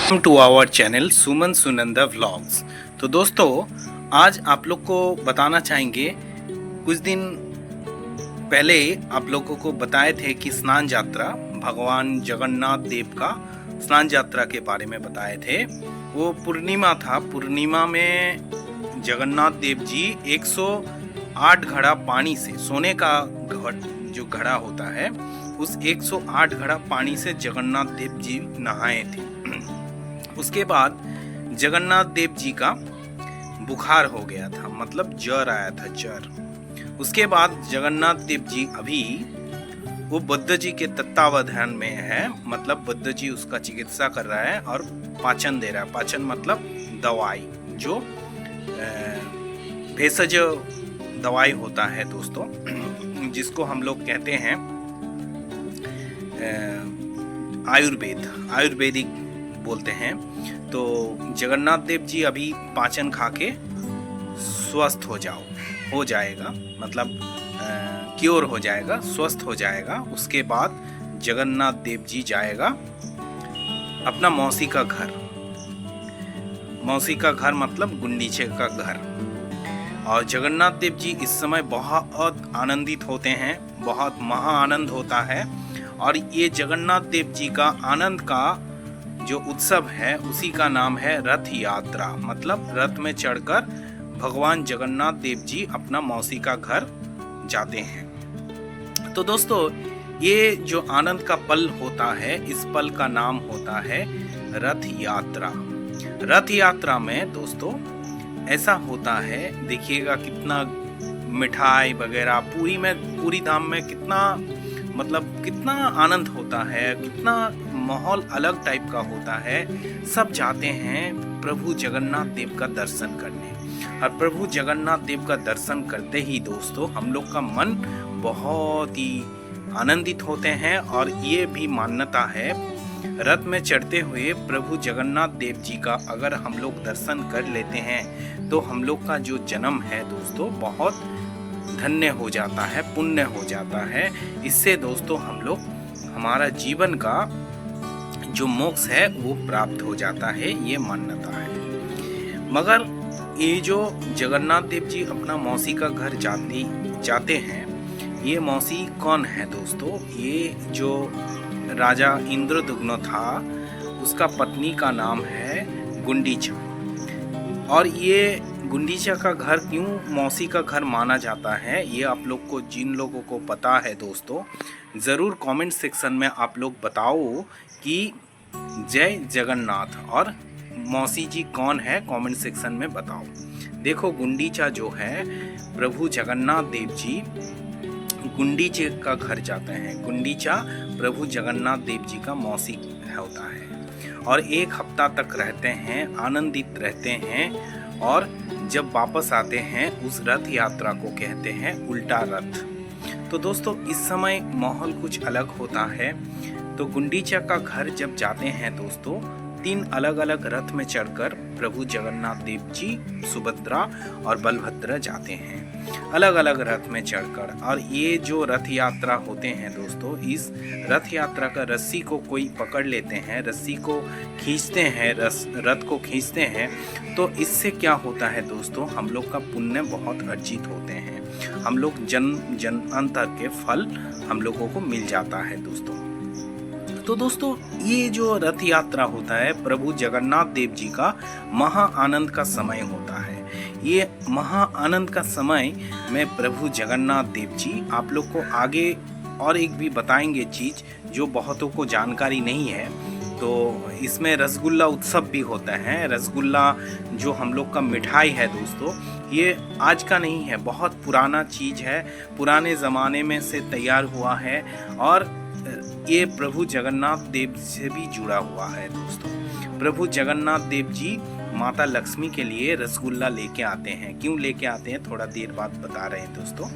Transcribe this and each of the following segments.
Welcome to our channel Suman Sunanda vlogs. तो दोस्तों, आज आप लोग को बताना चाहेंगे, कुछ दिन पहले आप लोगों को बताए थे कि स्नान यात्रा, भगवान जगन्नाथ देव का स्नान यात्रा के बारे में बताए थे। वो पूर्णिमा था। पूर्णिमा में जगन्नाथ देव जी 108 घड़ा पानी से, सोने का जो घड़ा होता है, उस 108 घड़ा पानी से जगन्नाथ देव जी नहाए थे। उसके बाद जगन्नाथ देव जी का बुखार हो गया था, मतलब ज्वर आया था, ज्वर। उसके बाद जगन्नाथ देव जी अभी वो बुद्ध जी के तत्वावधान में है, मतलब बुद्ध जी उसका चिकित्सा कर रहा है और पाचन दे रहा है। पाचन मतलब दवाई, जो भेषज दवाई होता है दोस्तों, जिसको हम लोग कहते हैं आयुर्वेदिक बोलते हैं। तो जगन्नाथ देव जी अभी पाचन खा के स्वस्थ हो जाएगा, मतलब क्योर हो जाएगा, स्वस्थ हो जाएगा। उसके बाद जगन्नाथ देव जी जाएगा अपना मौसी का घर। मौसी का घर मतलब गुंडीचे का घर। और जगन्नाथ देव जी इस समय बहुत आनंदित होते हैं, बहुत महा आनंद होता है। और ये जगन्नाथ देव जी का आनंद का जो उत्सव है, उसी का नाम है रथ यात्रा। मतलब रथ में चढ़कर भगवान जगन्नाथ देव जी अपना मौसी का घर जाते हैं। तो दोस्तों, ये जो आनंद का पल होता है, इस पल का नाम होता है रथ यात्रा। रथ यात्रा में दोस्तों ऐसा होता है, देखिएगा कितना मिठाई वगैरह, पूरी धाम में कितना आनंद होता है, कितना माहौल अलग टाइप का होता है। सब जाते हैं प्रभु जगन्नाथ देव का दर्शन करने। और प्रभु जगन्नाथ देव का दर्शन करते ही दोस्तों हम लोग का मन बहुत ही आनंदित होते हैं। और ये भी मान्यता है, रथ में चढ़ते हुए प्रभु जगन्नाथ देव जी का अगर हम लोग दर्शन कर लेते हैं तो हम लोग का जो जन्म है दोस्तों बहुत धन्य हो जाता है, पुण्य हो जाता है। इससे दोस्तों हम लोग, हमारा जीवन का जो मोक्ष है वो प्राप्त हो जाता है, ये मान्यता है। मगर ये जो जगन्नाथ देव जी अपना मौसी का घर जाते हैं, ये मौसी कौन है दोस्तों? ये जो राजा इंद्रदुम्न था, उसका पत्नी का नाम है गुंडीचा। और ये गुंडीचा का घर क्यों मौसी का घर माना जाता है, ये आप लोग को, जिन लोगों को पता है दोस्तों, ज़रूर कमेंट सेक्शन में आप लोग बताओ कि जय जगन्नाथ। और मौसी जी कौन है, कमेंट सेक्शन में बताओ। देखो, गुंडीचा जो है, प्रभु जगन्नाथ देव जी गुंडीचे का घर जाते हैं। गुंडीचा प्रभु जगन्नाथ देव जी का मौसी होता है। और 1 हफ्ता तक रहते हैं, आनंदित रहते हैं। और जब वापस आते हैं, उस रथ यात्रा को कहते हैं उल्टा रथ। तो दोस्तों, इस समय माहौल कुछ अलग होता है। तो गुंडीचा का घर जब जाते हैं दोस्तों, 3 अलग अलग रथ में चढ़कर प्रभु जगन्नाथ देव जी, सुभद्रा और बलभद्र जाते हैं, अलग अलग रथ में चढ़कर। और ये जो रथ यात्रा होते हैं दोस्तों, इस रथ यात्रा का रस्सी को कोई पकड़ लेते हैं, रस्सी को खींचते हैं, रथ को खींचते हैं। तो इससे क्या होता है दोस्तों, हम लोग का पुण्य बहुत अर्जित होते हैं। हम लोग जन्मांतर के फल हम लोगों को मिल जाता है दोस्तों। तो दोस्तों, ये जो रथ यात्रा होता है, प्रभु जगन्नाथ देव जी का महा आनंद का समय होता है। ये महा आनंद का समय में प्रभु जगन्नाथ देव जी आप लोग को आगे और एक भी बताएंगे चीज़ जो बहुतों को जानकारी नहीं है। तो इसमें रसगुल्ला उत्सव भी होता है। रसगुल्ला जो हम लोग का मिठाई है दोस्तों, ये आज का नहीं है, बहुत पुराना चीज़ है, पुराने ज़माने में से तैयार हुआ है। और ये प्रभु जगन्नाथ देव से भी जुड़ा हुआ है दोस्तों। प्रभु जगन्नाथ देव जी माता लक्ष्मी के लिए रसगुल्ला लेके आते हैं। क्यों लेके आते हैं, थोड़ा देर बाद बता रहे हैं दोस्तों।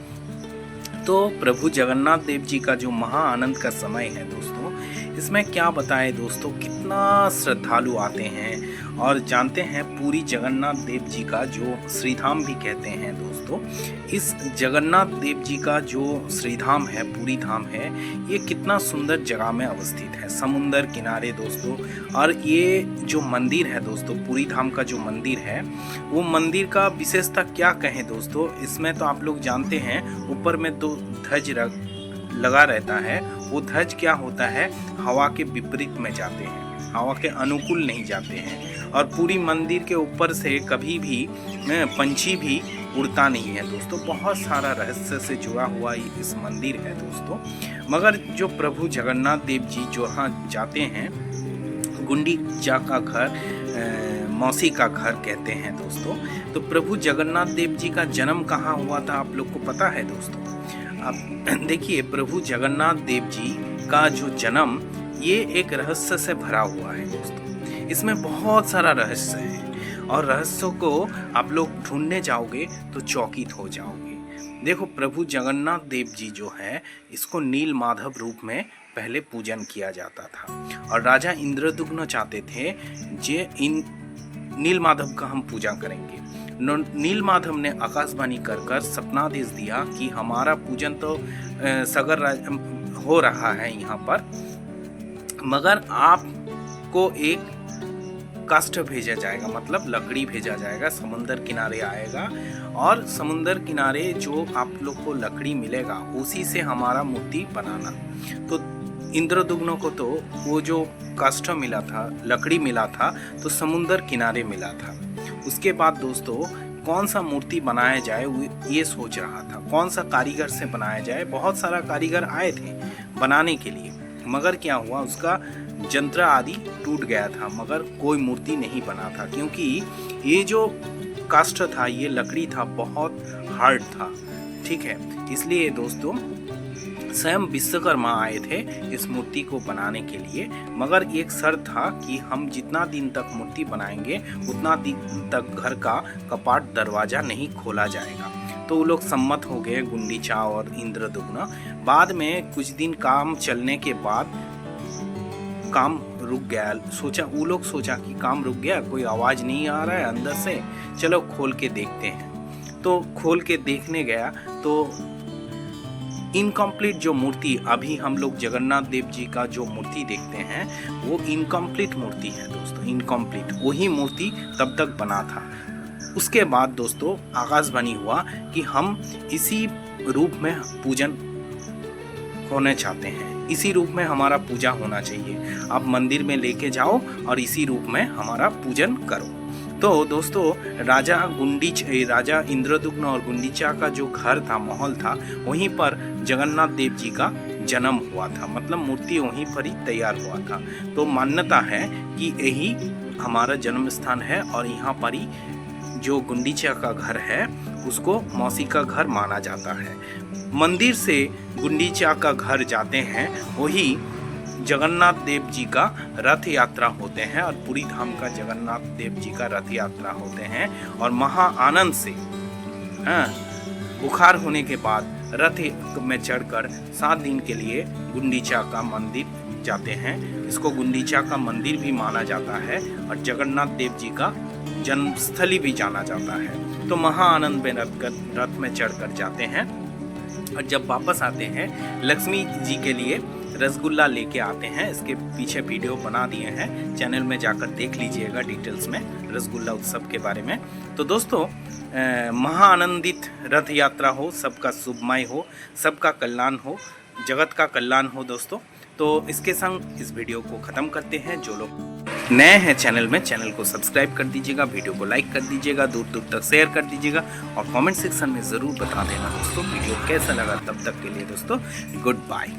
तो प्रभु जगन्नाथ देव जी का जो महा आनंद का समय है दोस्तों, इसमें क्या बताएं दोस्तों, कितना श्रद्धालु आते हैं और जानते हैं पूरी जगन्नाथ देव जी का जो श्रीधाम भी कहते हैं दोस्तों। इस जगन्नाथ देव जी का जो श्रीधाम है, पूरी धाम है, ये कितना सुंदर जगह में अवस्थित है, समुंदर किनारे दोस्तों। और ये जो मंदिर है दोस्तों, पूरी धाम का जो मंदिर है, वो मंदिर का विशेषता क्या कहें दोस्तों, इसमें तो आप लोग जानते हैं ऊपर में दो ध्वज लगा रहता है। वो ध्वज क्या होता है, हवा के विपरीत में जाते हैं, हवा के अनुकूल नहीं जाते हैं। और पूरी मंदिर के ऊपर से कभी भी पंछी भी उड़ता नहीं है दोस्तों। बहुत सारा रहस्य से जुड़ा हुआ इस मंदिर है दोस्तों। मगर जो प्रभु जगन्नाथ देव जी जो यहाँ जाते हैं, गुंडीचा का घर, मौसी का घर कहते हैं दोस्तों। तो प्रभु जगन्नाथ देव जी का जन्म कहाँ हुआ था आप लोग को पता है दोस्तों? अब देखिए, प्रभु जगन्नाथ देव जी का जो जन्म, ये एक रहस्य से भरा हुआ है दोस्तों। इसमें बहुत सारा रहस्य है और रहस्यों को आप लोग ढूंढने जाओगे तो चौकित हो जाओगे। देखो, प्रभु जगन्नाथ देव जी जो है, इसको नील माधव रूप में पहले पूजन किया जाता था और राजा इंद्रदुम्न चाहते थे जे इन नील माधव का हम पूजा करेंगे। नील माधव ने आकाशवाणी कर सपनादेश दिया कि हमारा पूजन तो सगर हो रहा है यहाँ पर, मगर आपको एक काष्ठ भेजा जाएगा, मतलब लकड़ी भेजा जाएगा, समुंदर किनारे आएगा और समुंदर किनारे जो आप लोग को लकड़ी मिलेगा उसी से हमारा मूर्ति बनाना। तो इंद्रदुम्न को तो वो जो काष्ठ मिला था, लकड़ी मिला था, तो समुंदर किनारे मिला था। उसके बाद दोस्तों कौन सा मूर्ति बनाया जाए ये सोच रहा था, कौन सा कारीगर से बनाया जाए। बहुत सारा कारीगर आए थे बनाने के लिए, मगर क्या हुआ, उसका यंत्र आदि टूट गया था, मगर कोई मूर्ति नहीं बना था, क्योंकि ये जो काष्ठ था, ये लकड़ी था, बहुत हार्ड था, ठीक है। इसलिए दोस्तों स्वयं विश्वकर्मा आए थे इस मूर्ति को बनाने के लिए, मगर एक शर्त था कि हम जितना दिन तक मूर्ति बनाएंगे उतना दिन तक घर का कपाट दरवाजा नहीं खोला जाएगा। तो वो लोग सम्मत हो गए, गुंडीचा और इंद्रदुम्न। बाद में कुछ दिन काम चलने के बाद काम रुक गया। वो लोग सोचा कि काम रुक गया, कोई आवाज़ नहीं आ रहा है अंदर से, चलो खोल के देखते हैं। तो खोल के देखने गया तो इनकम्प्लीट जो मूर्ति, अभी हम लोग जगन्नाथ देव जी का जो मूर्ति देखते हैं वो इनकम्प्लीट मूर्ति है दोस्तों, इनकम्प्लीट। वही मूर्ति तब तक बना था। उसके बाद दोस्तों आकाशवाणी हुआ कि हम इसी रूप में पूजन होने चाहते हैं, इसी रूप में हमारा पूजा होना चाहिए, आप मंदिर में लेके जाओ और इसी रूप में हमारा पूजन करो। तो दोस्तों राजा इंद्रदुम्न और गुंडीचा का जो घर था, महल था, वहीं पर जगन्नाथ देव जी का जन्म हुआ था, मतलब मूर्ति वहीं पर ही तैयार हुआ था। तो मान्यता है कि यही हमारा जन्म स्थान है और यहाँ पर ही जो गुंडीचा का घर है उसको मौसी का घर माना जाता है। मंदिर से गुंडीचा का घर जाते हैं, वही जगन्नाथ देव जी का रथ यात्रा होते हैं और पूरी धाम का जगन्नाथ देव जी का रथ यात्रा होते हैं। और महा आनंद से बुखार होने के बाद रथ में चढ़कर 7 दिन के लिए गुंडीचा का मंदिर जाते हैं। इसको गुंडीचा का मंदिर भी माना जाता है और जगन्नाथ देव जी का जन्मस्थली भी जाना जाता है। तो महा आनंद में रथ में चढ़कर जाते हैं और जब वापस आते हैं लक्ष्मी जी के लिए रसगुल्ला लेके आते हैं। इसके पीछे वीडियो बना दिए हैं, चैनल में जाकर देख लीजिएगा डिटेल्स में रसगुल्ला उत्सव के बारे में। तो दोस्तों महाआनंदित रथ यात्रा हो, सबका शुभमय हो, सबका कल्याण हो, जगत का कल्याण हो दोस्तों। तो इसके संग इस वीडियो को ख़त्म करते हैं। जो लोग नए हैं चैनल में, चैनल को सब्सक्राइब कर दीजिएगा, वीडियो को लाइक कर दीजिएगा, दूर दूर तक शेयर कर दीजिएगा और कमेंट सेक्शन में ज़रूर बता देना दोस्तों वीडियो कैसा लगा। तब तक के लिए दोस्तों गुड बाय।